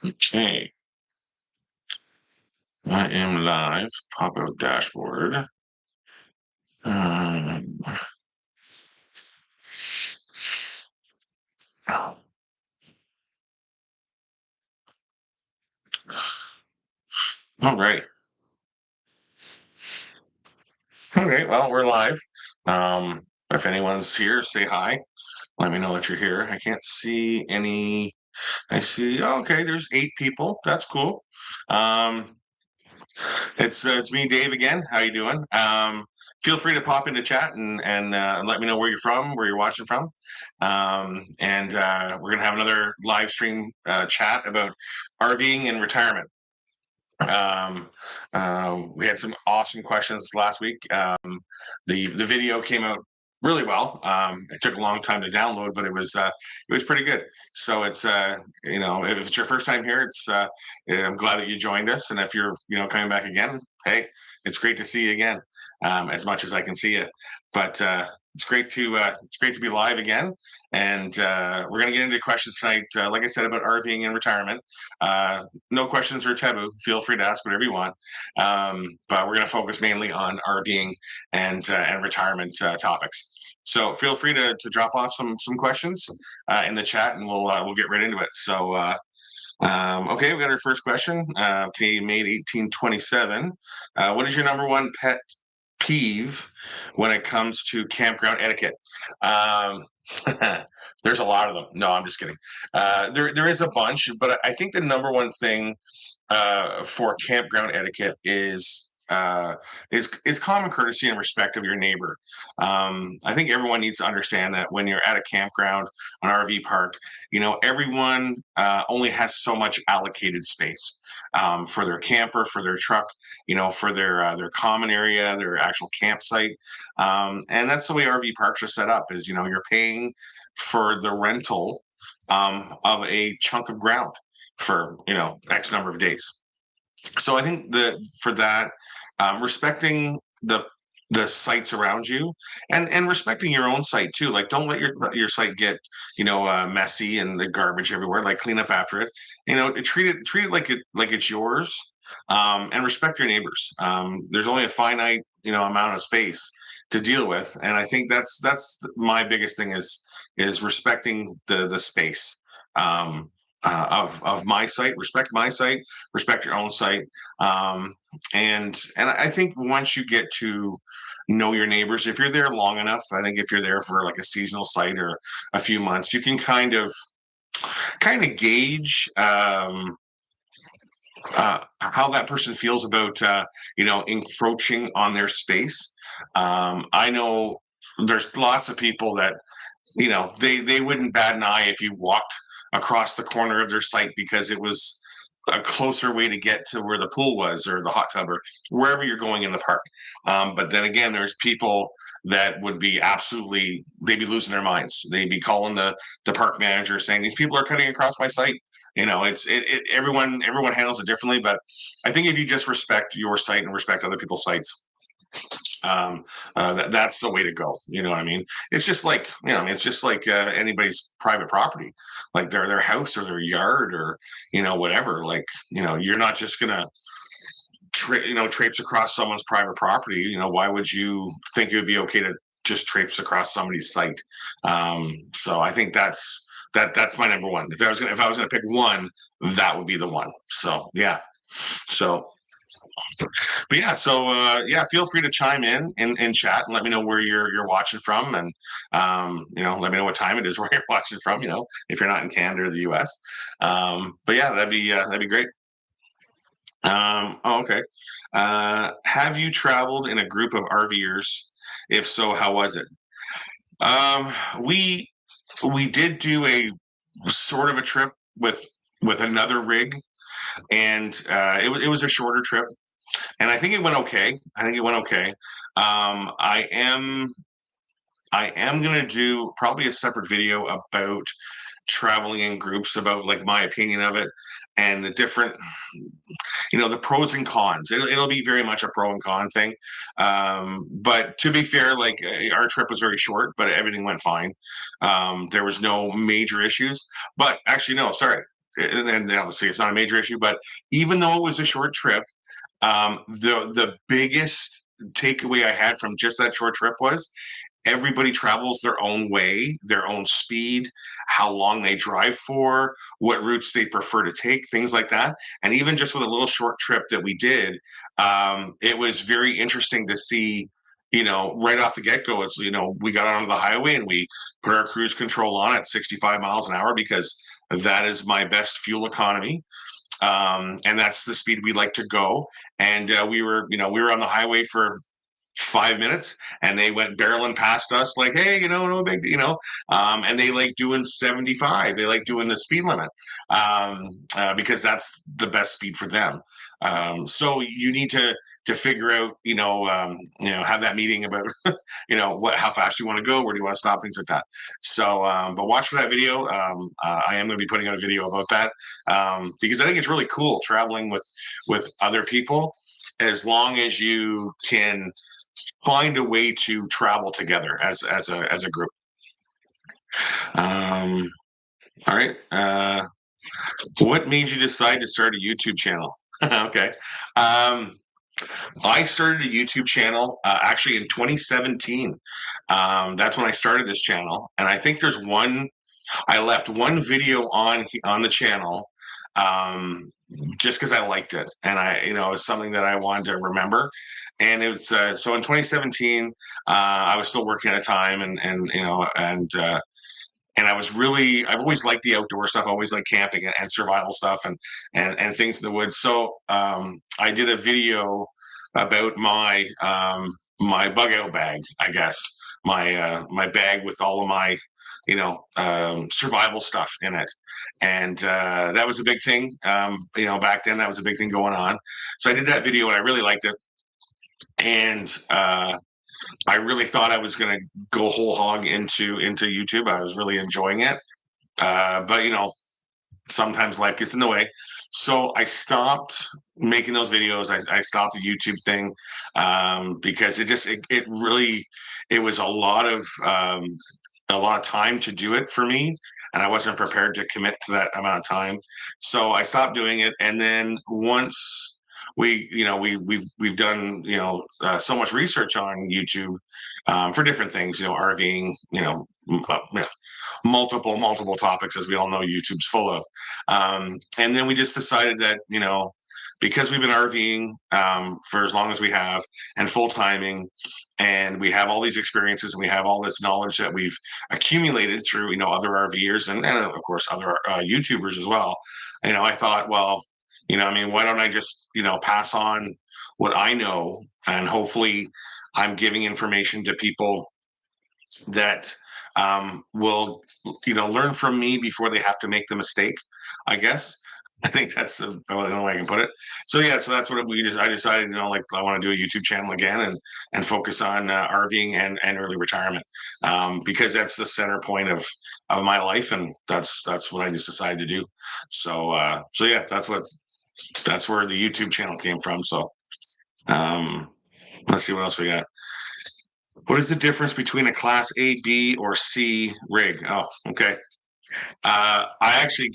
Okay, I am live. Pop out dashboard. Um, all right. Okay, well, we're live. If anyone's here, say hi. Let me know that you're here. I can't see any. I see. Oh, okay, there's 8 people. That's cool. Um, it's me, Dave, again. How you doing? Feel free to pop into chat and let me know where you're from, where you're watching from. And we're gonna have another live stream chat about RVing and retirement. Um, we had some awesome questions last week. The video came out really well. It took a long time to download, but it was pretty good. So if it's your first time here, I'm glad that you joined us. And if you're coming back again, hey, it's great to see you again. As much as I can see you, but it's great to be live again. And we're going to get into questions tonight. Like I said about RVing and retirement. No questions are taboo. Feel free to ask whatever you want. But we're going to focus mainly on RVing and retirement topics. So feel free to drop off some questions in the chat, and we'll get right into it. So okay, we got our first question. Canadian made 1827. What is your number one pet peeve when it comes to campground etiquette? Um, there's a lot of them. No, I'm just kidding. There is a bunch, but I think the number one thing for campground etiquette is common courtesy and respect of your neighbor. I think everyone needs to understand that when you're at a campground, an RV park, everyone only has so much allocated space for their camper, for their truck, for their common area, their actual campsite, and that's the way RV parks are set up. Is you're paying for the rental of a chunk of ground for X number of days. So I think that for that, respecting the sites around you and respecting your own site too. Like, don't let your site get messy and the garbage everywhere. Like, clean up after it. Treat it like it's yours, and respect your neighbors. There's only a finite amount of space to deal with, and I think that's my biggest thing is respecting the space. Of my site, respect my site, respect your own site, and I think once you get to know your neighbors, if you're there long enough, I think if you're there for like a seasonal site or a few months, you can kind of gauge how that person feels about encroaching on their space. I know there's lots of people that they wouldn't bat an eye if you walked across the corner of their site because it was a closer way to get to where the pool was or the hot tub or wherever you're going in the park. But then again, there's people that would be they'd be losing their minds. They'd be calling the park manager saying, these people are cutting across my site. Everyone handles it differently, but I think if you just respect your site and respect other people's sites, that's the way to go. You know what I mean? It's just like anybody's private property, like their house or their yard or whatever. Like you're not just gonna traipse across someone's private property. Why would you think it would be okay to just traipse across somebody's site? So I think that's my number one. If I was gonna pick one, that would be the one. So yeah. So but yeah, so yeah, feel free to chime in chat and let me know where you're watching from, and let me know what time it is where you're watching from. If you're not in Canada or the U.S. But yeah, that'd be great. Oh, okay. Have you traveled in a group of RVers? If so, how was it? Um, we we did do a sort of a trip with another rig, and it was a shorter trip. And I think it went okay. I think it went okay. I am gonna do probably a separate video about traveling in groups, about like my opinion of it and the different, the pros and cons. It'll be very much a pro and con thing. But to be fair, like our trip was very short, but everything went fine. There was no major issues. But actually, no, sorry. and obviously it's not a major issue, but even though it was a short trip, the biggest takeaway I had from just that short trip was everybody travels their own way, their own speed, how long they drive for, what routes they prefer to take, things like that. And even just with a little short trip that we did, it was very interesting to see, right off the get-go, it's, we got onto the highway and we put our cruise control on at 65 miles an hour because that is my best fuel economy. And that's the speed we like to go. And we were on the highway for 5 minutes and they went barreling past us like, hey, no big, and they like doing 75. They like doing the speed limit because that's the best speed for them. So you need to figure out, have that meeting about, how fast you want to go, where do you want to stop, things like that. So, but watch for that video. I am going to be putting out a video about that because I think it's really cool traveling with other people, as long as you can find a way to travel together as a group. All right. What made you decide to start a YouTube channel? Okay. I started a YouTube channel actually in 2017. That's when I started this channel, and I think I left one video on the channel just because I liked it, and it was something that I wanted to remember. And it was so in 2017, I was still working at a time, and I've always liked the outdoor stuff. I always liked camping and survival stuff and things in the woods. So I did a video about my bug out bag, I guess, my bag with all of my survival stuff in it. And that was a big thing. Back then that was a big thing going on. So I did that video and I really liked it. And I really thought I was going to go whole hog into YouTube. I was really enjoying it. But sometimes life gets in the way. So I stopped making those videos. I stopped the YouTube thing because it really was a lot of time to do it for me, and I wasn't prepared to commit to that amount of time. So I stopped doing it, and then once we've done so much research on YouTube for different things, RVing, multiple topics, as we all know YouTube's full of. And then we just decided that, because we've been RVing for as long as we have and full timing, and we have all these experiences and we have all this knowledge that we've accumulated through, other RVers and of course other YouTubers as well. I thought, well, why don't I just, pass on what I know, and hopefully I'm giving information to people that will, learn from me before they have to make the mistake, I guess. I think that's the only way I can put it. So yeah, so that's what I decided, I want to do a YouTube channel again and focus on RVing and early retirement because that's the center point of my life, and that's what I just decided to do. So yeah, that's where the YouTube channel came from. So let's see what else we got. What is the difference between a Class A, B, or C rig? Oh, okay. I actually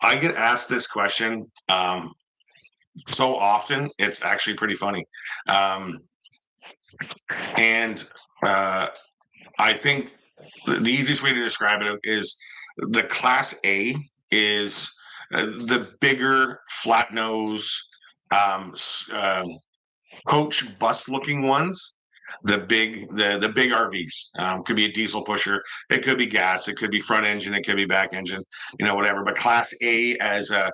I get asked this question so often. It's actually pretty funny, and I think the easiest way to describe it is the Class A is the bigger, flat nose, coach bus looking ones. The big RVs could be a diesel pusher, it could be gas, it could be front engine, it could be back engine, whatever. But Class A as a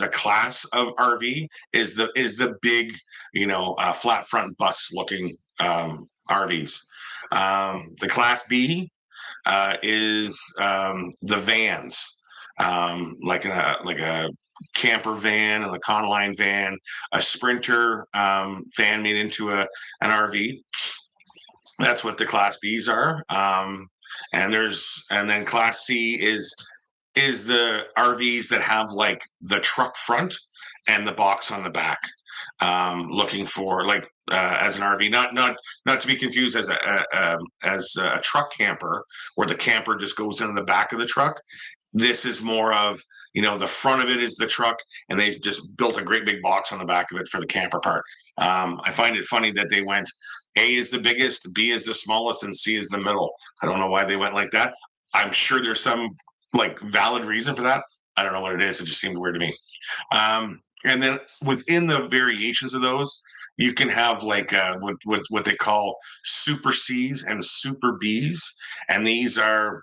class of RV is the big, flat front bus looking RVs. The Class B is the vans, like a camper van, a Econoline van, a Sprinter van made into an RV. That's what the Class Bs are. And then Class C is the RVs that have like the truck front and the box on the back. Looking for like as an RV, not to be confused as a truck camper, where the camper just goes into the back of the truck. This is more of, the front of it is the truck, and they just built a great big box on the back of it for the camper part. I find it funny that they went A is the biggest, B is the smallest, and C is the middle. I don't know why they went like that. I'm sure there's some like valid reason for that. I don't know what it is. It just seemed weird to me. And then within the variations of those, you can have like what they call super C's and super B's, and these are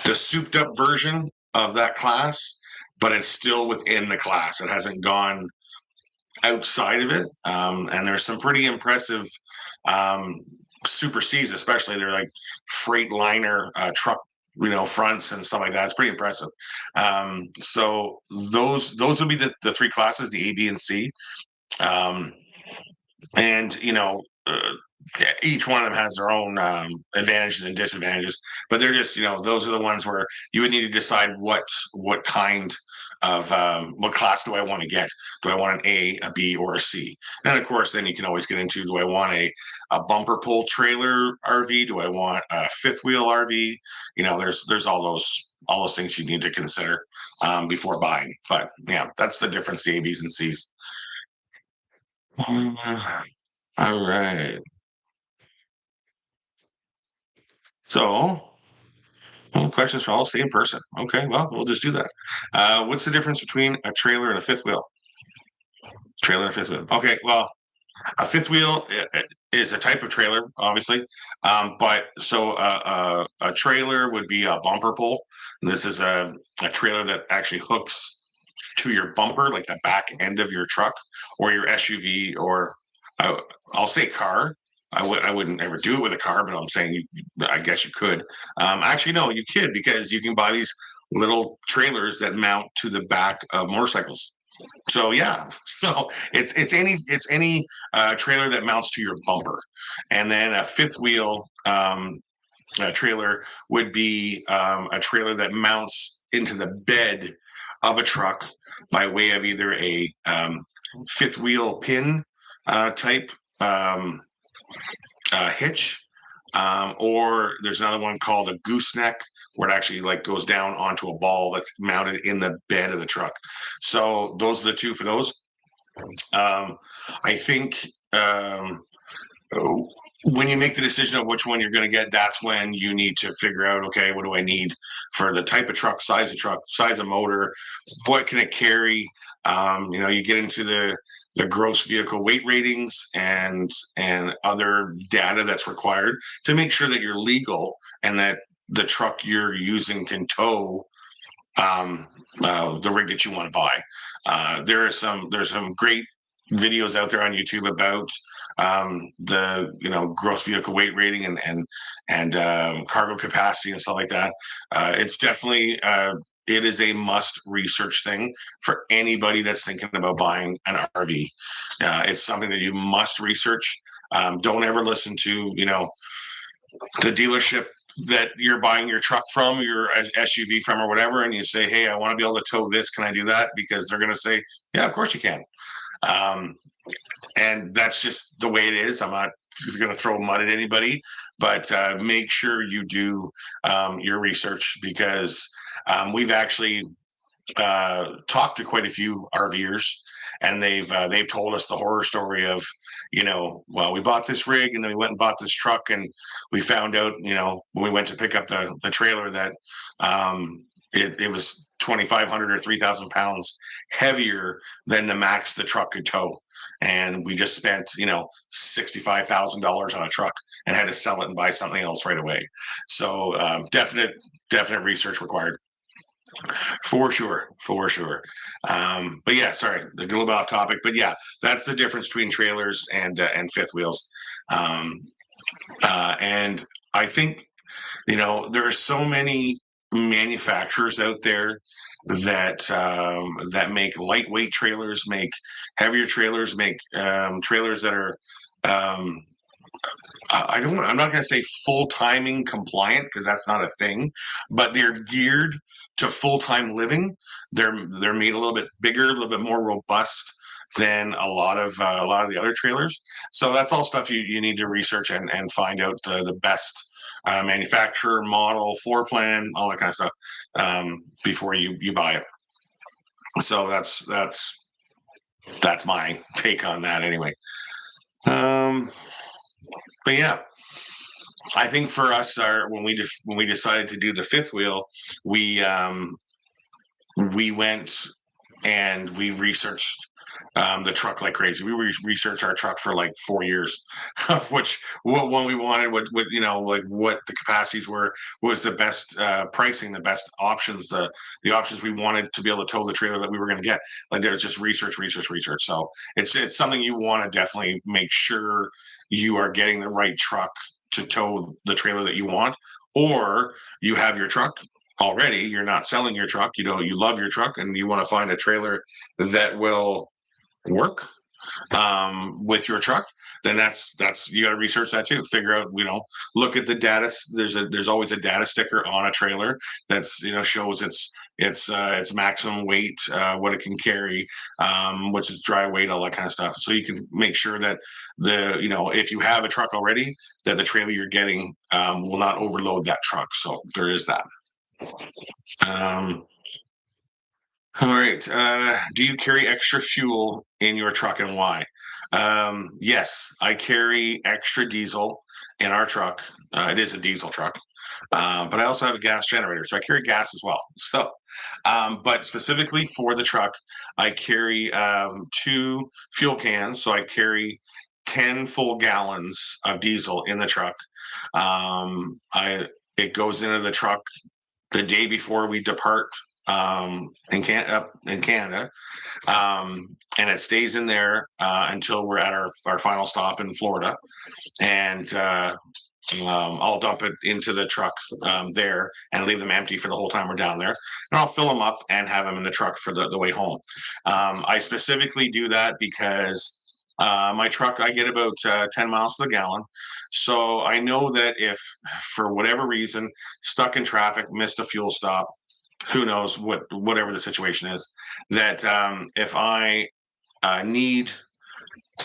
the souped up version of that class, but it's still within the class. It hasn't gone outside of it. And there's some pretty impressive um, Super C's, especially. They're like Freightliner truck, fronts and stuff like that. It's pretty impressive. So those would be the three classes: the A, B, and C. Um, and each one of them has their own advantages and disadvantages, but they're just, those are the ones where you would need to decide what kind of what class do I want to get. Do I want an A B, or a C? And of course then you can always get into, do I want a bumper pull trailer RV? Do I want a fifth wheel RV? There's all those things you need to consider before buying. But yeah, that's the difference, the A, B's, and C's. All right. So, questions for all same person. Okay, well, we'll just do that. What's the difference between a trailer and a fifth wheel? Trailer and fifth wheel. Okay, well, a fifth wheel is a type of trailer, obviously. But so a trailer would be a bumper pull. This is a trailer that actually hooks to your bumper, like the back end of your truck or your SUV, or I'll say car. I wouldn't ever do it with a car, but I'm saying I guess you could. Actually, no, you could, because you can buy these little trailers that mount to the back of motorcycles. So yeah, so it's any trailer that mounts to your bumper, and then a fifth wheel trailer would be a trailer that mounts into the bed of a truck by way of either a fifth wheel pin type hitch, or there's another one called a gooseneck, where it actually like goes down onto a ball that's mounted in the bed of the truck. So those are the two for those. I think when you make the decision of which one you're going to get, that's when you need to figure out, okay, what do I need for the type of truck, size of motor, what can it carry? You get into the gross vehicle weight ratings and other data that's required to make sure that you're legal and that the truck you're using can tow the rig that you want to buy. There's some great videos out there on YouTube about the gross vehicle weight rating and cargo capacity and stuff like that. It's definitely it is a must research thing for anybody that's thinking about buying an RV. It's something that you must research. Don't ever listen to the dealership that you're buying your truck from, your SUV from, or whatever, and you say, hey, I want to be able to tow this, can I do that? Because they're going to say, yeah, of course you can. And that's just the way it is. I'm not going to throw mud at anybody, but make sure you do your research, because we've actually talked to quite a few RVers, and they've told us the horror story of, well, we bought this rig and then we went and bought this truck, and we found out, when we went to pick up the trailer, that it was 2,500 or 3,000 pounds heavier than the max the truck could tow. And we just spent, $65,000 on a truck and had to sell it and buy something else right away. So definite research required. For sure. But yeah, sorry, a little bit off topic, but yeah, that's the difference between trailers and fifth wheels. And I think, there are so many manufacturers out there that make lightweight trailers, make heavier trailers, make trailers that are I'm not going to say full timing compliant, because that's not a thing, but they're geared to full time living. They're made a little bit bigger, a little bit more robust than a lot of the other trailers. So that's all stuff you need to research and find out the best manufacturer, model, floor plan, all that kind of stuff before you buy it. So that's my take on that anyway. But yeah, I think for us, when we decided to do the fifth wheel, we went and we researched the truck like crazy. We researched our truck for like 4 years, of which what one we wanted, what like what the capacities were, was the best pricing, the best options, the options we wanted to be able to tow the trailer that we were going to get. Like there's just research. So it's something you want to definitely make sure you are getting the right truck to tow the trailer that you want, or you have your truck already, you're not selling your truck, you love your truck and you want to find a trailer that will work with your truck, then that's you got to research that too. Figure out, look at the data. There's always a data sticker on a trailer that's shows its maximum weight, what it can carry, which is dry weight, all that kind of stuff. So you can make sure that if you have a truck already, that the trailer you're getting will not overload that truck. So there is that. All right. Do you carry extra fuel in your truck and why? Yes, I carry extra diesel in our truck. It is a diesel truck, but I also have a gas generator, so I carry gas as well. So, but specifically for the truck, I carry 2 fuel cans. So I carry 10 full gallons of diesel in the truck. It goes into the truck the day before we depart in Canada, and it stays in there until we're at our final stop in Florida, and I'll dump it into the truck there and leave them empty for the whole time we're down there, and I'll fill them up and have them in the truck for the way home. I specifically do that because my truck, I get about 10 miles to the gallon. So I know that if for whatever reason, stuck in traffic, missed a fuel stop, who knows whatever the situation is, that if I need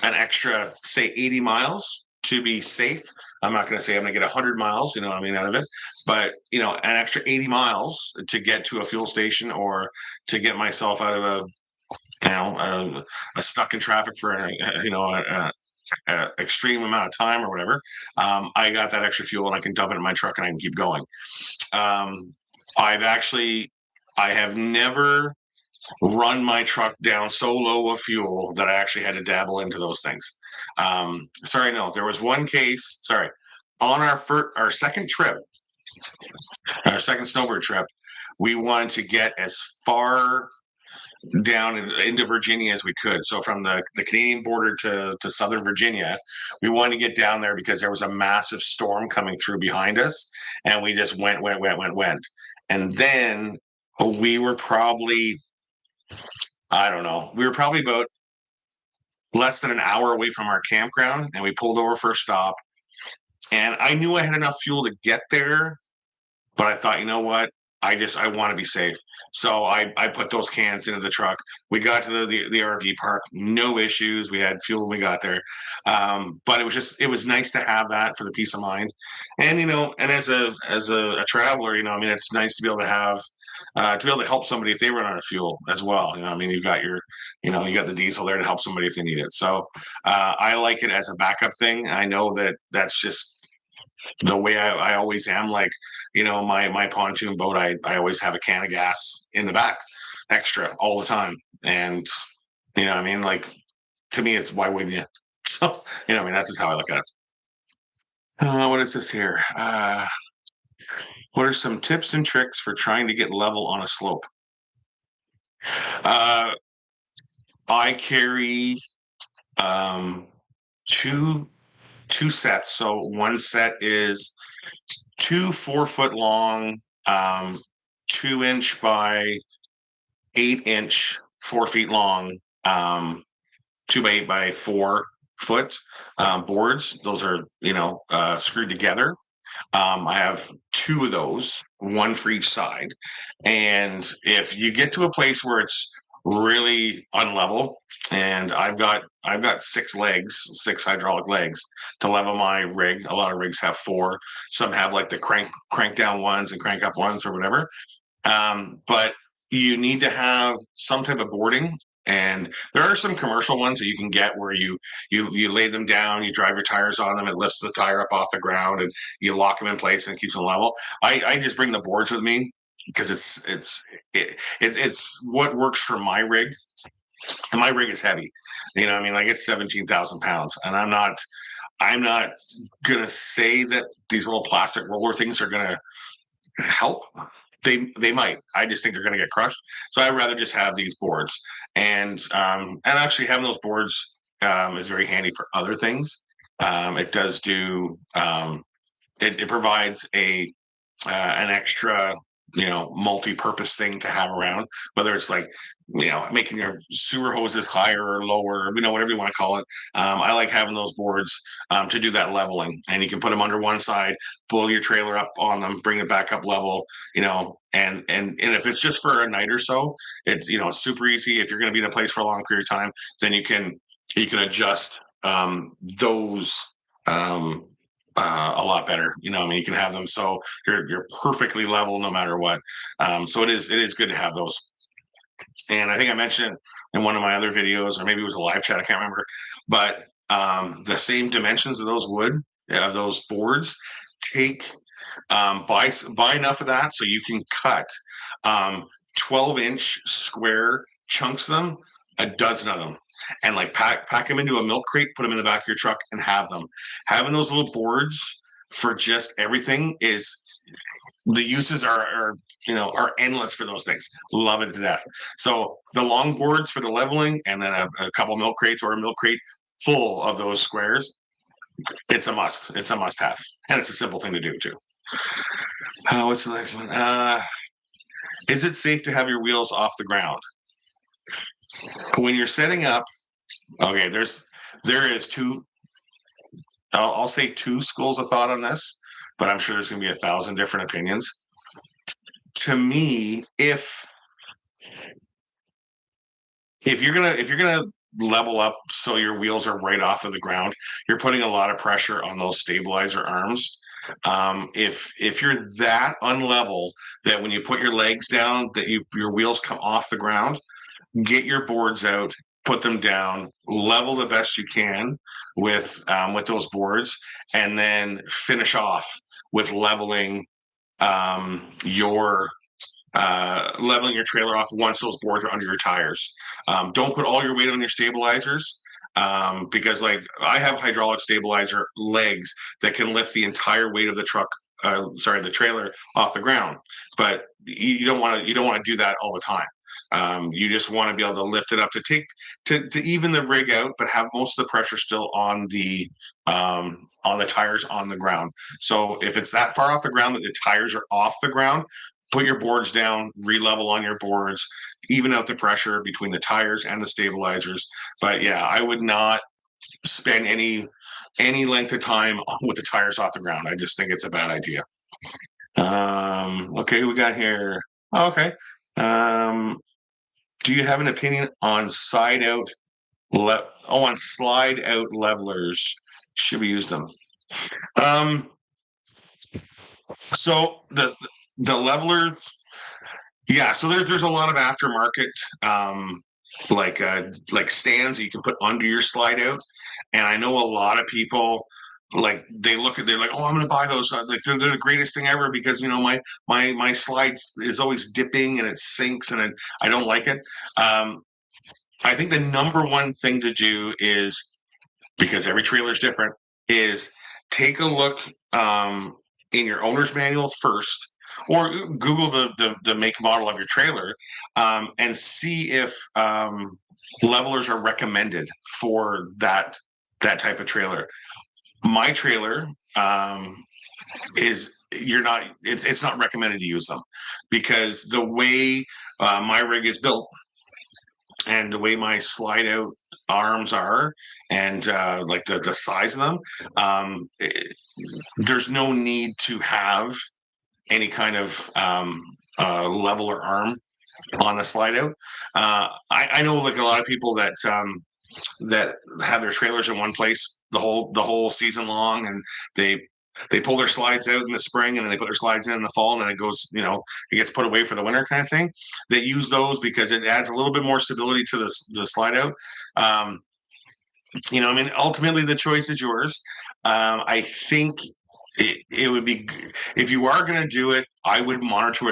an extra, say 80 miles to be safe, I'm not going to say I'm going to get 100 miles, out of it, but an extra 80 miles to get to a fuel station or to get myself out of a stuck in traffic for a extreme amount of time or whatever, I got that extra fuel and I can dump it in my truck and I can keep going. I have never run my truck down so low of fuel that I actually had to dabble into those things. There was one case, on our second trip, our second snowbird trip, we wanted to get as far down into Virginia as we could. So from the Canadian border to southern Virginia, we wanted to get down there because there was a massive storm coming through behind us, and we just went. And then we were probably, I don't know, about less than an hour away from our campground, and we pulled over for a stop. And I knew I had enough fuel to get there, but I thought, you know what? I want to be safe. So I put those cans into the truck. We got to the RV park, no issues. We had fuel when we got there. But it was nice to have that for the peace of mind. And, and as a traveler, it's nice to be able to have, to help somebody if they run out of fuel as well. You've got you got the diesel there to help somebody if they need it. So I like it as a backup thing. I know that's just the way I always am. Like, my pontoon boat, I always have a can of gas in the back, extra all the time. And, like, to me, it's why wouldn't you? So, that's just how I look at it. What is this here? What are some tips and tricks for trying to get level on a slope? I carry two sets. So one set is 2 4-foot long, 2-inch by 8-inch, 4 feet long, 2 by 8 by 4 foot boards. Those are screwed together. I have 2 of those, one for each side. And if you get to a place where it's really unlevel, and I've got 6 hydraulic legs to level my rig. A lot of rigs have 4. Some have like the crank down ones and crank up ones or whatever. But you need to have some type of boarding. And there are some commercial ones that you can get where you lay them down, you drive your tires on them, it lifts the tire up off the ground, and you lock them in place and it keeps them level. I just bring the boards with me because it's what works for my rig. And my rig is heavy. You know, I mean, like it's 17,000 pounds, and I'm not gonna say that these little plastic roller things are gonna help. They might. I just think they're going to get crushed. So I'd rather just have these boards, and actually having those boards is very handy for other things. It does do it provides a an extra, multi-purpose thing to have around, whether it's like, making your sewer hoses higher or lower, whatever you want to call it. I like having those boards to do that leveling, and you can put them under one side, pull your trailer up on them, bring it back up level, and if it's just for a night or so, it's super easy. If you're going to be in a place for a long period of time, then you can adjust those a lot better. I mean, you can have them so you're perfectly level no matter what. So it is good to have those. And I think I mentioned it in one of my other videos, or maybe it was a live chat, I can't remember. But the same dimensions of those boards, take buy enough of that so you can cut 12-inch square chunks of them, a dozen of them, and like pack them into a milk crate, put them in the back of your truck, and have them. Having those little boards for just everything is, the uses are endless for those things. Love it to death. So the long boards for the leveling, and then a couple milk crates or a milk crate full of those squares. It's a must. It's a must have, and it's a simple thing to do too. What's the next one? Is it safe to have your wheels off the ground when you're setting up? Okay, there is two. I'll say two schools of thought on this, but I'm sure there's going to be 1,000 different opinions. To me, if you're gonna level up so your wheels are right off of the ground, you're putting a lot of pressure on those stabilizer arms. If you're that unlevel that when you put your legs down that your wheels come off the ground, get your boards out, put them down, level the best you can with those boards, and then finish off with leveling your trailer off once those boards are under your tires. Don't put all your weight on your stabilizers, because like I have hydraulic stabilizer legs that can lift the entire weight of the truck, the trailer off the ground. But you don't want to do that all the time. You just want to be able to lift it up to even the rig out, but have most of the pressure still on the tires on the ground. So if it's that far off the ground that the tires are off the ground, put your boards down, re-level on your boards, even out the pressure between the tires and the stabilizers. But yeah, I would not spend any length of time with the tires off the ground. I just think it's a bad idea. Okay, we got here. Oh, okay. Do you have an opinion on slide out levelers? Should we use them? So the levelers, yeah. So there's a lot of aftermarket, like stands that you can put under your slide out, and I know a lot of people like they're like, oh, I'm going to buy those. Like they're the greatest thing ever because my slides is always dipping and it sinks and I don't like it. I think the number one thing to do is, because every trailer is different, is take a look in your owner's manual first, or Google the make model of your trailer, and see if levelers are recommended for that type of trailer. My trailer it's not recommended to use them because the way my rig is built and the way my slide out arms are and like the size of them, there's no need to have any kind of leveler arm on the slide out. I know like a lot of people that that have their trailers in one place the whole season long, and they pull their slides out in the spring, and then they put their slides in the fall, and then it goes, it gets put away for the winter kind of thing. They use those because it adds a little bit more stability to the slide out. I mean, ultimately the choice is yours. I think it would be, if you are going to do it, I would monitor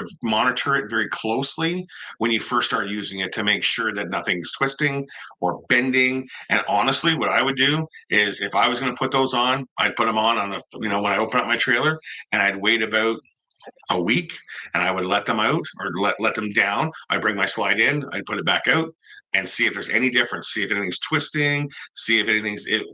it very closely when you first start using it to make sure that nothing's twisting or bending. And honestly, what I would do is, if I was going to put those on, I'd put them on the, when I open up my trailer, and I'd wait about a week, and I would let them out, or let them down. I bring my slide in, I put it back out, and see if there's any difference. See if anything's twisting. See if anything's and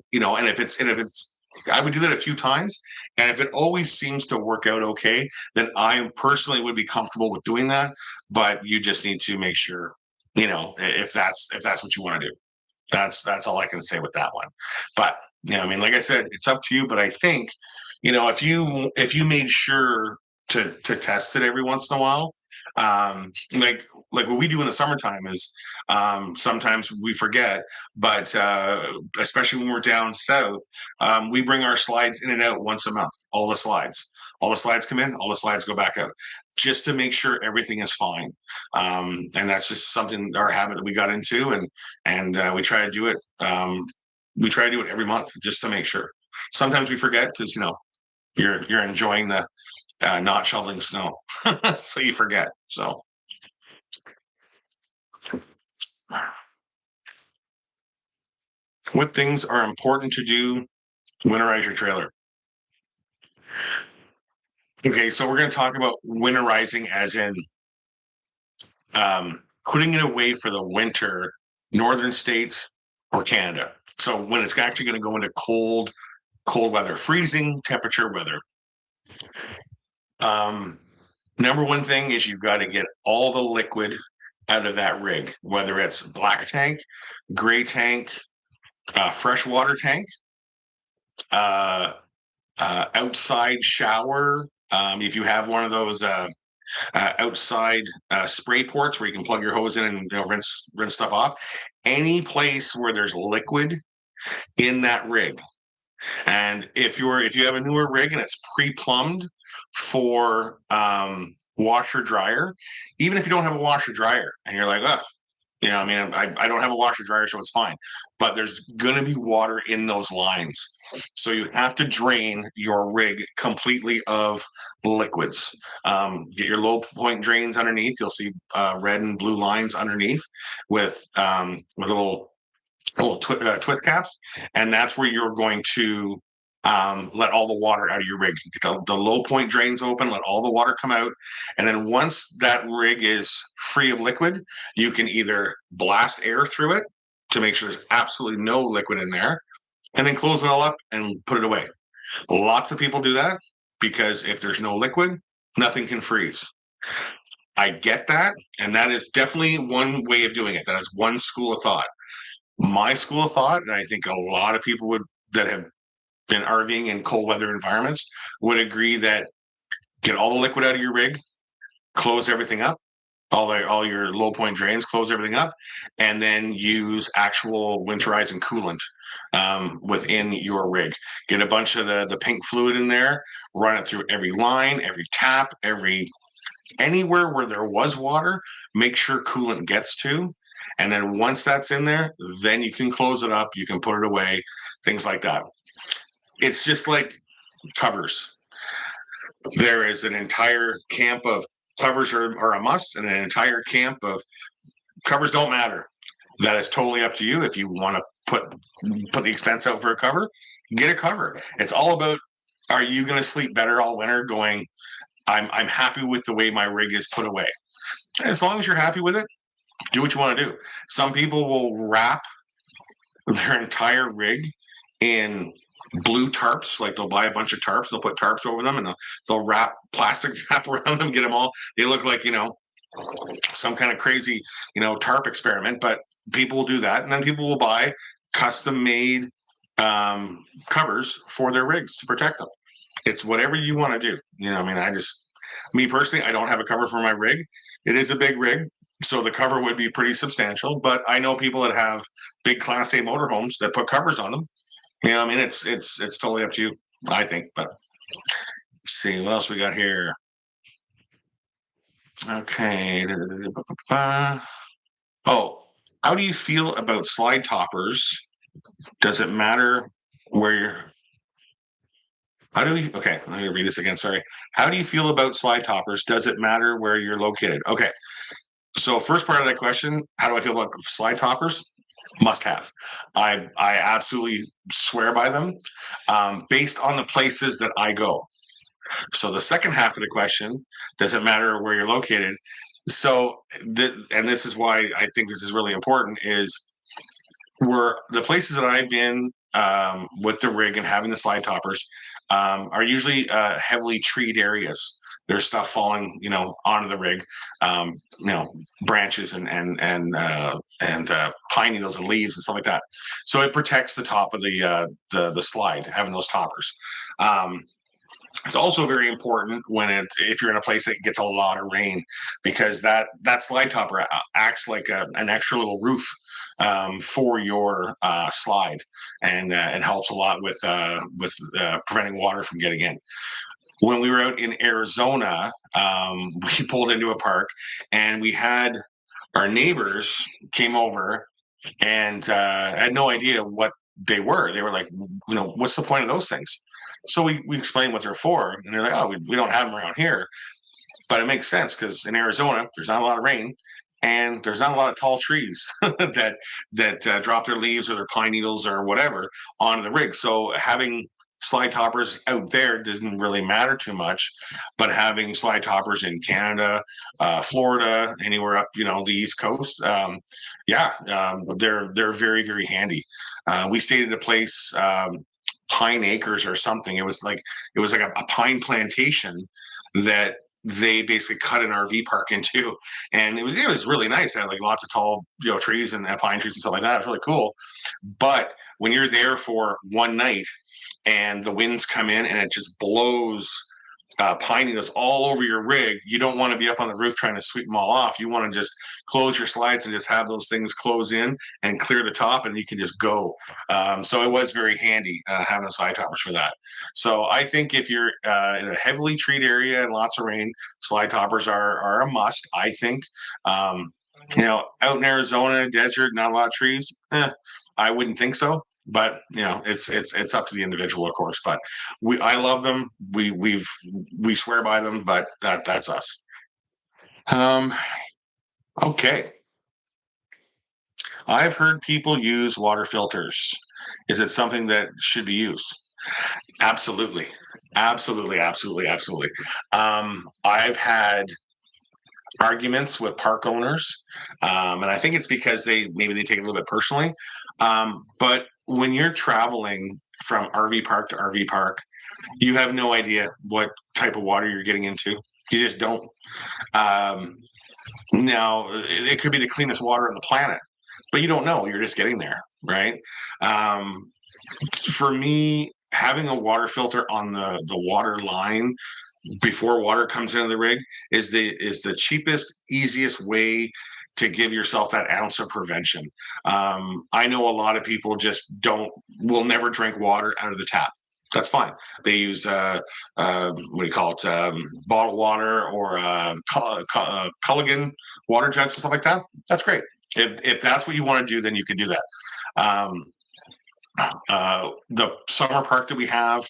if it's. I would do that a few times, and if it always seems to work out okay, then I personally would be comfortable with doing that. But you just need to make sure, if that's what you want to do. That's all I can say with that one. But I mean, like I said, it's up to you. But I think, if you made sure to test it every once in a while, like what we do in the summertime is, sometimes we forget, but especially when we're down south, we bring our slides in and out once a month. All the slides come in, all the slides go back out, just to make sure everything is fine. And that's just something, our habit that we got into, and we try to do it. Every month, just to make sure. Sometimes we forget because you're enjoying the not shoveling snow, so you forget. So, what things are important to do to winterize your trailer? Okay, so we're going to talk about winterizing, as in putting it away for the winter, northern states or Canada. So when it's actually going to go into cold weather, freezing temperature weather. Number one thing is, you've got to get all the liquid out of that rig, whether it's black tank, gray tank, freshwater tank, outside shower. If you have one of those outside spray ports where you can plug your hose in and rinse stuff off, any place where there's liquid in that rig. And if you have a newer rig and it's pre-plumbed for washer dryer, even if you don't have a washer dryer and you're like, oh, I don't have a washer dryer, so it's fine. But there's going to be water in those lines. So you have to drain your rig completely of liquids. Get your low point drains underneath. You'll see red and blue lines underneath with little twist caps. And that's where you're going to let all the water out of your rig. Get the low point drains open, let all the water come out. And then once that rig is free of liquid, you can either blast air through it to make sure there's absolutely no liquid in there, and then close it all up and put it away. Lots of people do that because if there's no liquid, nothing can freeze. I get that. And that is definitely one way of doing it. That is one school of thought. My school of thought, and I think a lot of people that have been RVing in cold weather environments would agree, that get all the liquid out of your rig, close everything up, all your low point drains, close everything up, and then use actual winterizing coolant within your rig. Get a bunch of the pink fluid in there, run it through every line, every tap, anywhere where there was water, make sure coolant gets to. And then once that's in there, then you can close it up, you can put it away, things like that. It's just like covers. There is an entire camp of covers are a must, and an entire camp of covers don't matter. That is totally up to you. If you want to put the expense out for a cover, get a cover. It's all about, are you going to sleep better all winter going, I'm happy with the way my rig is put away. As long as you're happy with it, do what you want to do. Some people will wrap their entire rig in blue tarps. Like, they'll buy a bunch of tarps, they'll put tarps over them, and they'll wrap plastic wrap around them, get them all. They look like, some kind of crazy, tarp experiment, but people will do that. And then people will buy custom made covers for their rigs to protect them. It's whatever you want to do. Me personally, I don't have a cover for my rig. It is a big rig. So the cover would be pretty substantial, but I know people that have big Class A motorhomes that put covers on them. You know, I mean, it's totally up to you, I think. But let's see what else we got here. Okay. Oh, how do you feel about slide toppers? Does it matter where you're? How do we? Okay, let me read this again. Sorry. How do you feel about slide toppers? Does it matter where you're located? Okay. So first part of that question, how do I feel about slide toppers? Must have. I absolutely swear by them, based on the places that I go. So the second half of the question, does it matter where you're located? So and this is why I think this is really important, is where the places that I've been, with the rig and having the slide toppers, are usually heavily treed areas. There's stuff falling, onto the rig, branches and pine needles and leaves and stuff like that. So it protects the top of the slide, having those toppers. It's also very important if you're in a place that gets a lot of rain, because that slide topper acts like an extra little roof, for your slide, and helps a lot with preventing water from getting in. When we were out in Arizona, we pulled into a park, and we had our neighbors came over and had no idea what they were. They were like, what's the point of those things? So we explained what they're for, and they're like, oh, we don't have them around here. But it makes sense, because in Arizona, there's not a lot of rain, and there's not a lot of tall trees that drop their leaves or their pine needles or whatever onto the rig. So having slide toppers out there doesn't really matter too much, but having slide toppers in Canada, Florida, anywhere up the East Coast, they're very, very handy. We stayed at a place, Pine Acres or something. It was like a pine plantation that they basically cut an RV park into, and it was really nice. It had like lots of tall trees and pine trees and stuff like that. It was really cool. But when you're there for one night and the winds come in and it just blows pine needles all over your rig, you don't want to be up on the roof trying to sweep them all off. You want to just close your slides and just have those things close in and clear the top, and you can just go. So it was very handy having the slide toppers for that. So I think if you're in a heavily treed area and lots of rain, slide toppers are a must, I think. Out in Arizona, desert, not a lot of trees, I wouldn't think so. But it's up to the individual, of course. But I love them. We swear by them. But that's us. Okay. I've heard people use water filters. Is it something that should be used? Absolutely. Absolutely. Absolutely. Absolutely. I've had arguments with park owners, and I think it's because they take it a little bit personally. But when you're traveling from RV park to RV park, you have no idea what type of water you're getting into. You just don't. Now, it could be the cleanest water on the planet, but you don't know. You're just getting there, right? For me, having a water filter on the water line before water comes into the rig is the cheapest, easiest way to give yourself that ounce of prevention. I know a lot of people just will never drink water out of the tap. That's fine. They use what do you call it? Bottled water or Culligan water jugs and stuff like that. That's great. If that's what you want to do, then you can do that. The summer park that we have,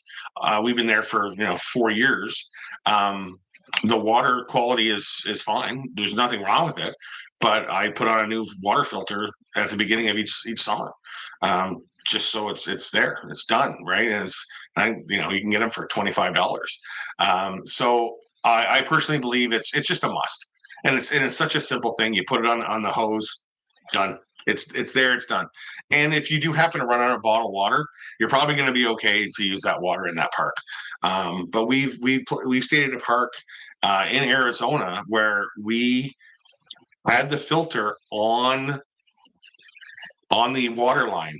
we've been there for 4 years. The water quality is fine. There's nothing wrong with it, but I put on a new water filter at the beginning of each summer, just so it's there, it's done, right? And you can get them for $25. So I personally believe it's just a must, and it's such a simple thing. You put it on the hose, done. It's there, it's done. And if you do happen to run out of bottled water, you're probably going to be okay to use that water in that park. But we've stayed at a park in Arizona where we had the filter on the water line,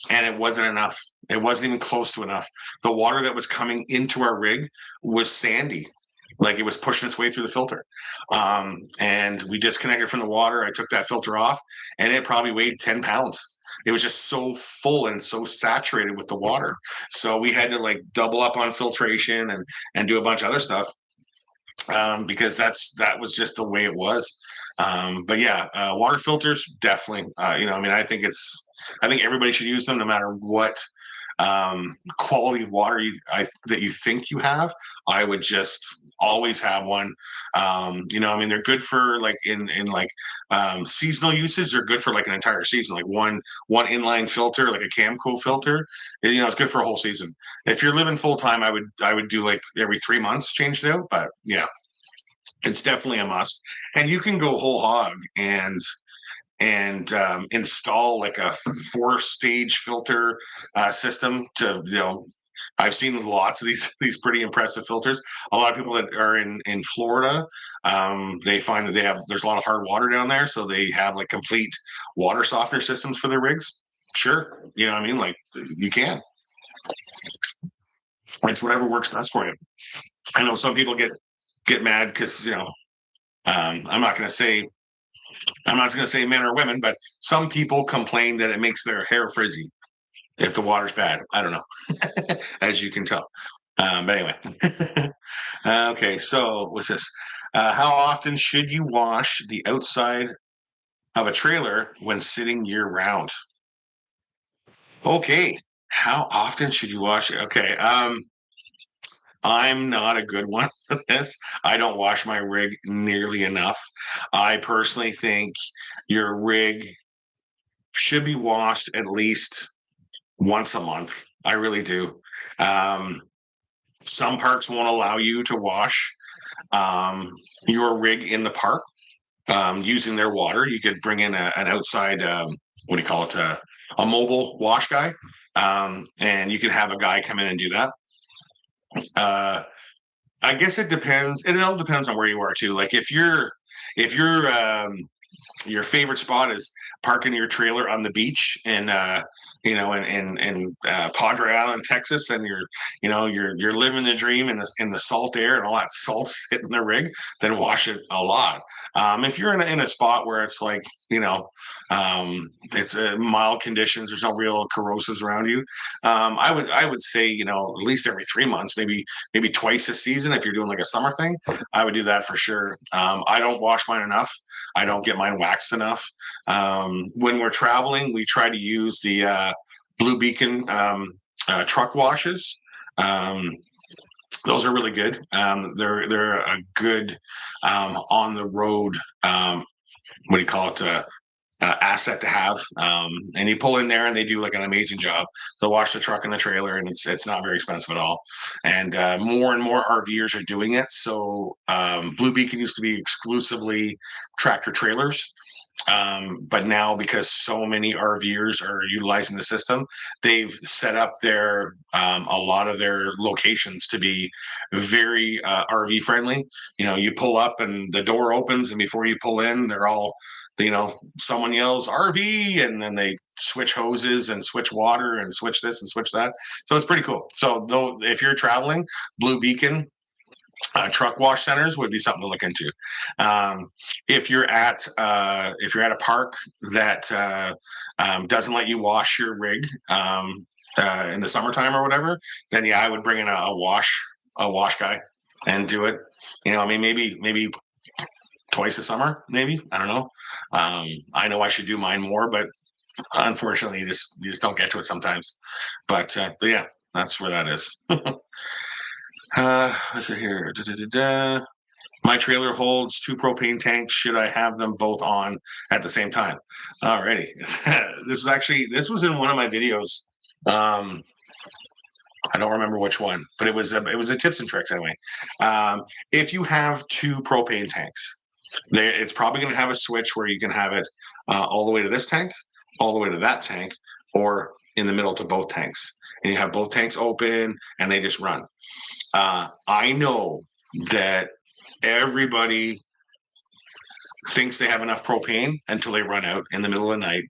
and it wasn't enough. It wasn't even close to enough. The water that was coming into our rig was sandy. like it was pushing its way through the filter. And we disconnected from the water. I took that filter off, and it probably weighed 10 pounds. It was just so full and so saturated with the water. So we had to like double up on filtration and do a bunch of other stuff, because that was just the way it was. But yeah, water filters definitely. I mean, I think everybody should use them no matter what quality of water that you think you have. I would just always have one. I mean, they're good for like in like seasonal usage. They're good for like an entire season. Like one inline filter, like a Camco filter, it's good for a whole season. If you're living full time, I would do like every 3 months change it out. But yeah, it's definitely a must. And you can go whole hog and install like a 4-stage filter system to I've seen lots of these pretty impressive filters. A lot of people that are in Florida, they find that there's a lot of hard water down there, so they have like complete water softener systems for their rigs. Sure, you know what I mean, like you can. It's whatever works best for you. I know some people get mad because I'm not going to say men or women, but some people complain that it makes their hair frizzy if the water's bad. I don't know, as you can tell. But anyway, okay. So what's this? How often should you wash the outside of a trailer when sitting year round? Okay. How often should you wash it? Okay. I'm not a good one for this. I don't wash my rig nearly enough. I personally think your rig should be washed at least once a month. I really do. Some parks won't allow you to wash your rig in the park using their water. You could bring in an outside, what do you call it, a mobile wash guy, and you can have a guy come in and do that. I guess it depends. It all depends on where you are too. Like if your favorite spot is parking your trailer on the beach in Padre Island, Texas, and you're living the dream in the salt air and all that salt's hitting the rig, then wash it a lot. If you're in a spot where it's like it's mild conditions, there's no real corrosives around you. I would say at least every 3 months, maybe twice a season. If you're doing like a summer thing, I would do that for sure. I don't wash mine enough. I don't get mine waxed enough. When we're traveling, we try to use the Blue Beacon truck washes. Those are really good. They're a good on the road. What do you call it? Asset to have. And you pull in there and they do like an amazing job. They'll wash the truck and the trailer, and it's not very expensive at all. And more and more RVers are doing it. So Blue Beacon used to be exclusively tractor trailers. But now, because so many RVers are utilizing the system, they've set up a lot of their locations to be very RV friendly. You pull up and the door opens, and before you pull in, they're all someone yells RV, and then they switch hoses and switch water and switch this and switch that. So it's pretty cool. So though, if you're traveling, Blue Beacon truck wash centers would be something to look into. If you're at a park that doesn't let you wash your rig in the summertime or whatever, then yeah, I would bring in a wash guy and do it. I mean, maybe twice a summer, maybe. I don't know. I know I should do mine more, but unfortunately, you just don't get to it sometimes. But yeah, that's where that is. What's it here? My trailer holds 2 propane tanks. Should I have them both on at the same time? Alrighty. This was in one of my videos. I don't remember which one, but it was a tips and tricks anyway. If you have 2 propane tanks, it's probably going to have a switch where you can have it all the way to this tank, all the way to that tank, or in the middle to both tanks. And you have both tanks open and they just run. I know that everybody thinks they have enough propane until they run out in the middle of the night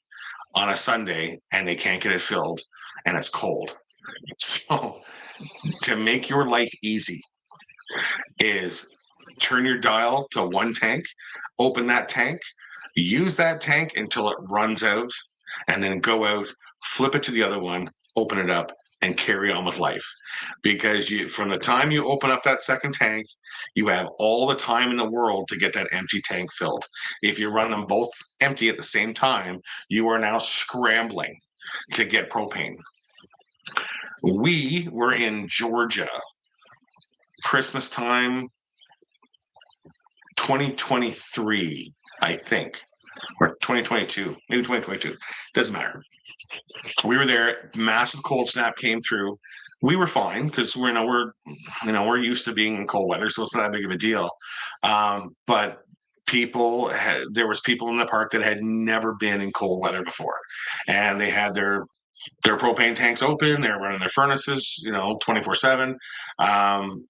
on a Sunday and they can't get it filled and it's cold. So to make your life easy is turn your dial to one tank, open that tank, use that tank until it runs out, and then go out, flip it to the other one, open it up, and carry on with life. Because from the time you open up that second tank, you have all the time in the world to get that empty tank filled. If you run them both empty at the same time, you are now scrambling to get propane. We were in Georgia, Christmas time, 2023, I think, or 2022, maybe 2022. Doesn't matter. We were there. Massive cold snap came through. We were fine because we're used to being in cold weather, so it's not that big of a deal. But there was people in the park that had never been in cold weather before, and they had their propane tanks open. They were running their furnaces, 24/7.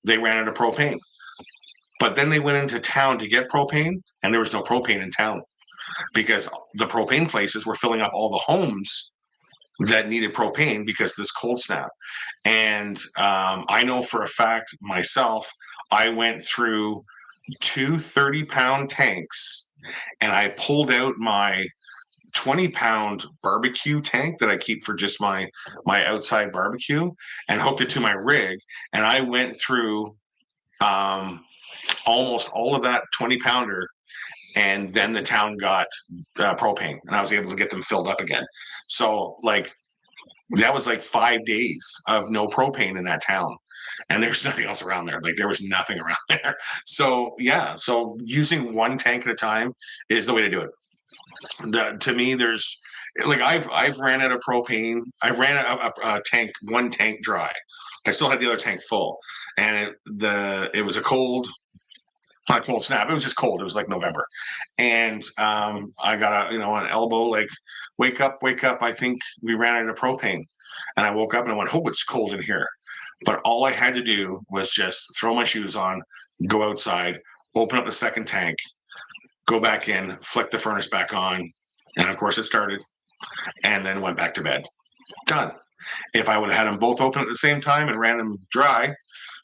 They ran out of propane. But then they went into town to get propane, and there was no propane in town because the propane places were filling up all the homes that needed propane because this cold snap. And I know for a fact myself, I went through two 30-pound tanks and I pulled out my 20-pound barbecue tank that I keep for just my outside barbecue and hooked it to my rig. And I went through almost all of that 20-pounder, and then the town got propane, and I was able to get them filled up again. So that was 5 days of no propane in that town, and there's nothing else around there. There was nothing around there. So yeah, so using one tank at a time is the way to do it. To me, there's I've ran out of propane. I ran a tank, one tank dry. I still had the other tank full, and it was a not cold snap. It was just cold. It was November, and I got an elbow wake up. I think we ran out of propane, and I woke up and I went, oh, it's cold in here. But all I had to do was just throw my shoes on, go outside, open up the second tank, go back in, flick the furnace back on, and of course it started, and then went back to bed. Done. If I would have had them both open at the same time and ran them dry,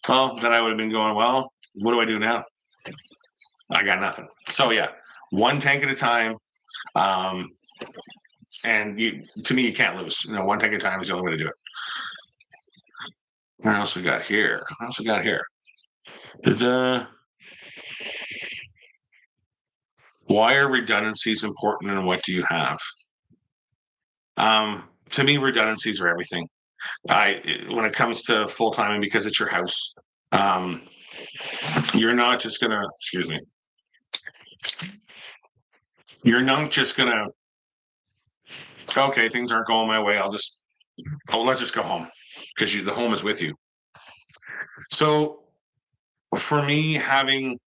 well, then I would have been going, well, what do I do now? I got nothing. So yeah, one tank at a time. And to me, you can't lose. One tank at a time is the only way to do it. What else we got here? Why are redundancies important, and what do you have? To me, redundancies are everything. When it comes to full time, and because it's your house, you're not just gonna. Excuse me. You're not just gonna. Okay, things aren't going my way. Let's just go home because the home is with you. So, for me, having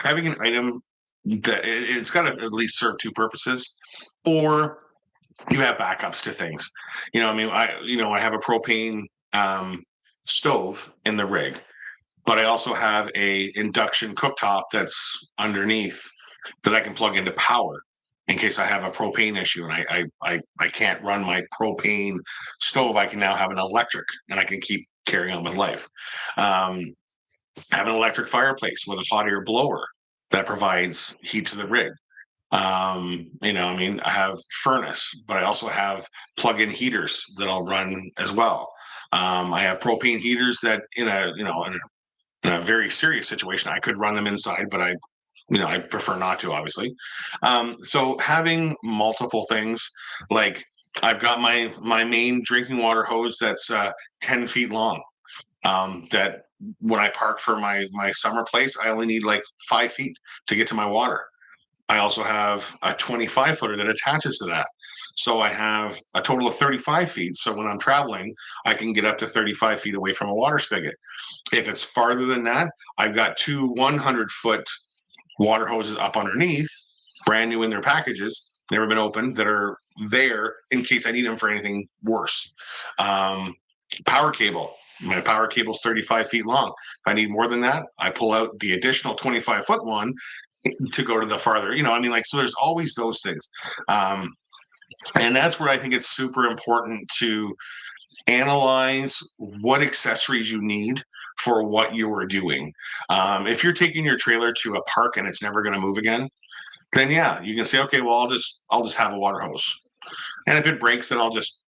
an item that it's got to at least serve two purposes, or you have backups to things. I have a propane stove in the rig, but I also have a induction cooktop that's underneath that I can plug into power in case I have a propane issue and I can't run my propane stove. I can now have an electric, and I can keep carrying on with life. I have an electric fireplace with a hot air blower that provides heat to the rig. I have furnace, but I also have plug-in heaters that I'll run as well. I have propane heaters that in a very serious situation, I could run them inside, but I prefer not to, obviously. So having multiple things, I've got my main drinking water hose that's 10 feet long. That when I park for my summer place, I only need 5 feet to get to my water. I also have a 25 footer that attaches to that. So I have a total of 35 feet. So when I'm traveling, I can get up to 35 feet away from a water spigot. If it's farther than that, I've got two 100-foot water hoses up underneath, brand new in their packages, never been opened, that are there in case I need them for anything worse. Power cable. My power cable is 35 feet long. If I need more than that, I pull out the additional 25-foot one to go to the farther, so there's always those things. And that's where I think it's super important to analyze what accessories you need for what you were doing. If you're taking your trailer to a park and it's never going to move again, then yeah, you can say, okay, well, I'll just have a water hose, and if it breaks, then I'll just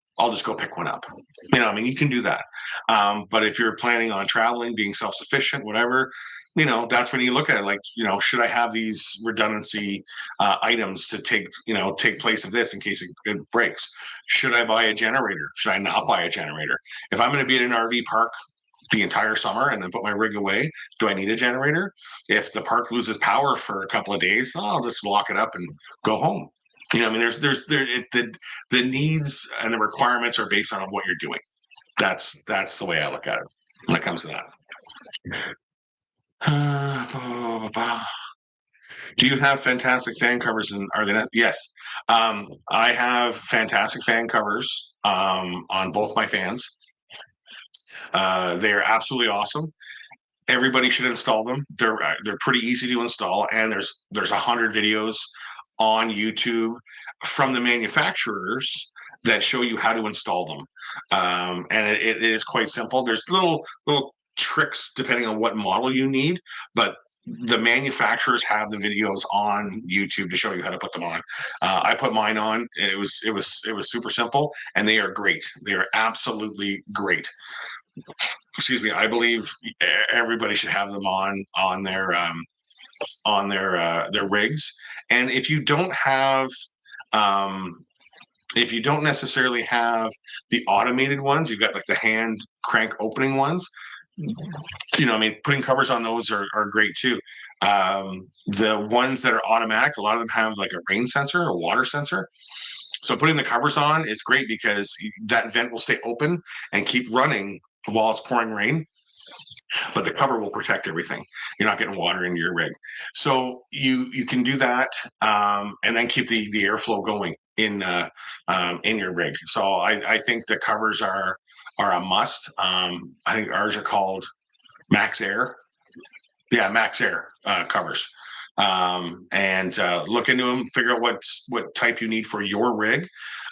go pick one up. I mean, you can do that. But if you're planning on traveling, being self-sufficient, whatever, that's when you look at it like, should I have these redundancy items to take place of this in case it breaks? Should I buy a generator? Should I not buy a generator? If I'm going to be at an RV park the entire summer and then put my rig away, do I need a generator? If the park loses power for a couple of days, I'll just lock it up and go home. I mean, the needs and the requirements are based on what you're doing. That's the way I look at it when it comes to that. Do you have fantastic fan covers? And are they not? Yes, I have fantastic fan covers on both my fans. They are absolutely awesome. Everybody should install them. They're pretty easy to install, and there's 100 videos on YouTube from the manufacturers that show you how to install them, and it is quite simple. There's little tricks depending on what model you need, but the manufacturers have the videos on YouTube to show you how to put them on. I put mine on, and it was super simple, and they are great. They are absolutely great. Excuse me. I believe everybody should have them on their rigs. And if you don't necessarily have the automated ones, you've got like the hand crank opening ones. I mean, putting covers on those are great too. The ones that are automatic, a lot of them have like a rain sensor, a water sensor. So putting the covers on is great because that vent will stay open and keep running while it's pouring rain, but the cover will protect everything. You're not getting water into your rig. So you can do that, and then keep the airflow going in your rig. So I think the covers are a must. I think ours are called Max Air. Yeah, Max Air covers. And look into them, figure out what type you need for your rig.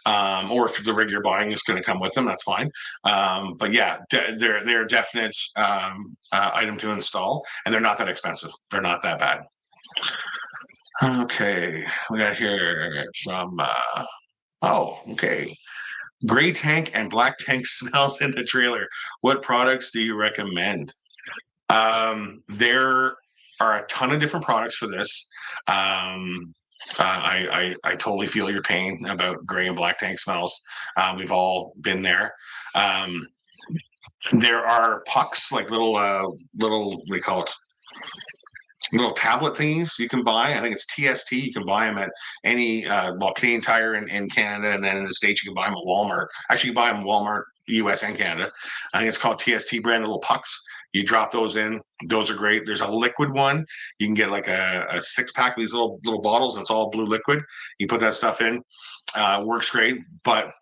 Or if the rig you're buying is going to come with them, that's fine. But yeah, they're a definite item to install, and they're not that expensive. They're not that bad. Okay, we got here from. Okay. Gray tank and black tank smells in the trailer. What products do you recommend? There are a ton of different products for this. I totally feel your pain about gray and black tank smells. We've all been there. There are pucks, like little what do you call it? Little tablet thingies you can buy. I think it's TST. You can buy them at any Canadian Tire in Canada, and then in the States you can buy them at Walmart. Actually, you can buy them at Walmart, US and Canada. I think it's called TST brand, little pucks. You drop those in. Those are great. There's a liquid one. You can get like a 6-pack of these little bottles, and it's all blue liquid. You put that stuff in. Works great. But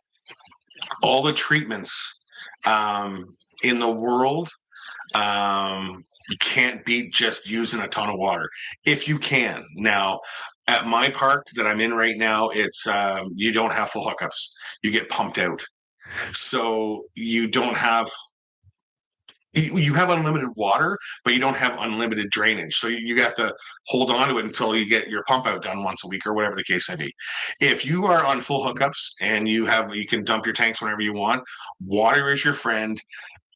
all the treatments in the world, you can't beat just using a ton of water if you can. Now, at my park that I'm in right now, it's you don't have full hookups. You get pumped out. So you don't have you have unlimited water, but you don't have unlimited drainage. So you have to hold on to it until you get your pump out done once a week or whatever the case may be. If you are on full hookups and you can dump your tanks whenever you want, water is your friend.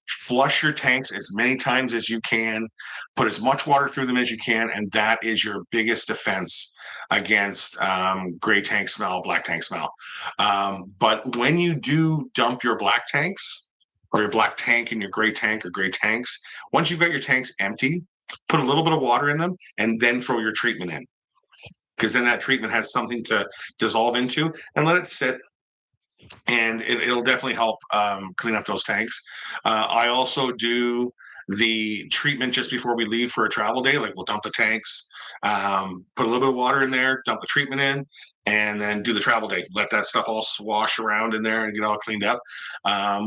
Flush your tanks as many times as you can, put as much water through them as you can, and that is your biggest defense against gray tank smell, black tank smell. But when you do dump your black tanks, or your black tank and your gray tank or gray tanks, once you've got your tanks empty, put a little bit of water in them and then throw your treatment in, because then that treatment has something to dissolve into, and let it sit, and it'll definitely help clean up those tanks. I also do the treatment just before we leave for a travel day. Like, we'll dump the tanks, put a little bit of water in there, dump the treatment in, and then do the travel day. Let that stuff all swash around in there and get all cleaned up.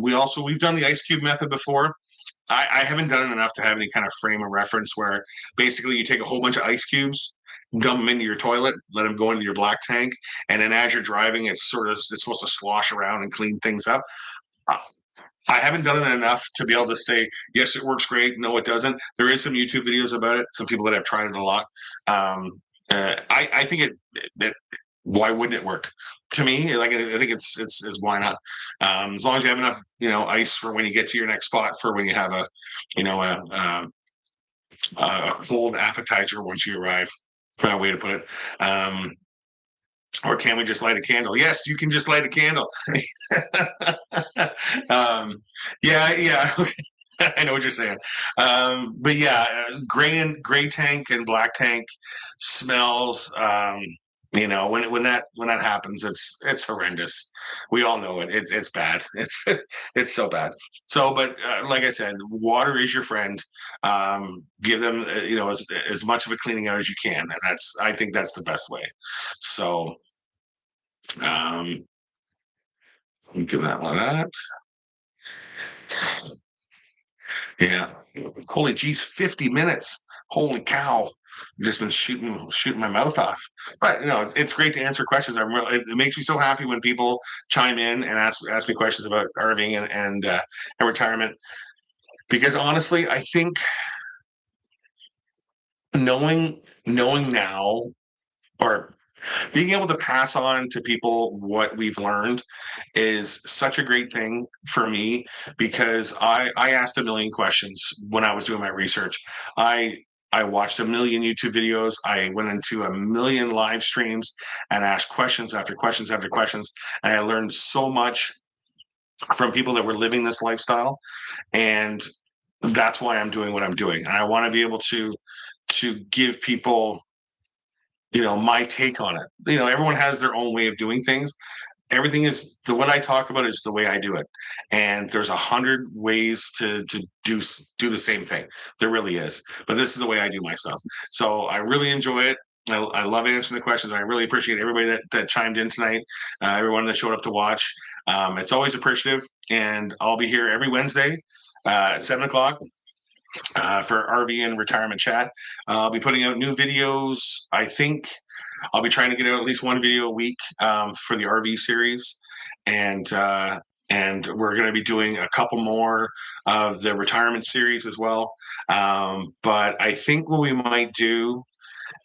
We've done the ice cube method before. I haven't done it enough to have any kind of frame of reference where basically you take a whole bunch of ice cubes, dump them into your toilet, let them go into your black tank, and then as you're driving, it's supposed to slosh around and clean things up. I haven't done it enough to be able to say, yes, it works great. No, it doesn't. There is some YouTube videos about it. Some people that have tried it a lot. I think why wouldn't it work? To me, like I think it's why not? As long as you have enough, ice for when you get to your next spot, for when you have a, you know, a cold appetizer once you arrive. For that way to put it. Or can we just light a candle? Yes, you can just light a candle. Yeah. I know what you're saying. But yeah, gray tank and black tank smells. When that happens, it's horrendous. We all know it. It's bad. It's so bad. So, but like I said, water is your friend. Give them as much of a cleaning out as you can, and I think that's the best way. So, give that one that. Yeah. Holy geez, 50 minutes. Holy cow. I've just been shooting my mouth off. But it's great to answer questions. It makes me so happy when people chime in and ask me questions about RVing and retirement. Because honestly, I think knowing now, or being able to pass on to people what we've learned, is such a great thing for me, because I asked a million questions when I was doing my research. I watched a million YouTube videos. I went into a million live streams and asked questions after questions after questions. And I learned so much from people that were living this lifestyle. And that's why I'm doing what I'm doing. And I want to be able to give people my take on it. Everyone has their own way of doing things. Everything is what I talk about is the way I do it, and there's 100 ways to do the same thing. There really is, but this is the way I do myself. So I really enjoy it. I love answering the questions. I really appreciate everybody that chimed in tonight, everyone that showed up to watch. It's always appreciative, and I'll be here every Wednesday at 7 o'clock. For RV and retirement chat. I'll be putting out new videos. I think I'll be trying to get out at least one video a week for the RV series, and we're going to be doing a couple more of the retirement series as well. But I think what we might do,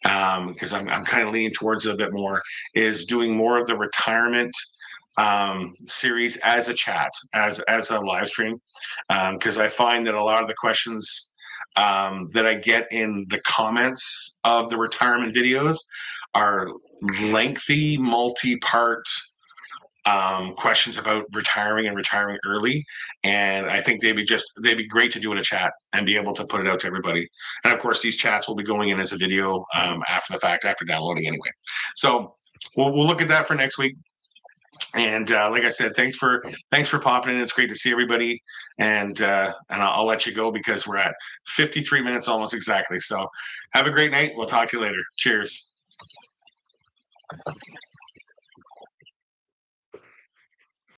because I'm kind of leaning towards it a bit more, is doing more of the retirement series as a chat, as a live stream, because I find that a lot of the questions that I get in the comments of the retirement videos are lengthy, multi-part questions about retiring and retiring early, and I think they'd be great to do in a chat and be able to put it out to everybody. And of course, these chats will be going in as a video after the fact, after downloading anyway. So we'll look at that for next week. And like I said, thanks for popping in. It's great to see everybody. And I'll let you go because we're at 53 minutes almost exactly. So have a great night. We'll talk to you later. Cheers.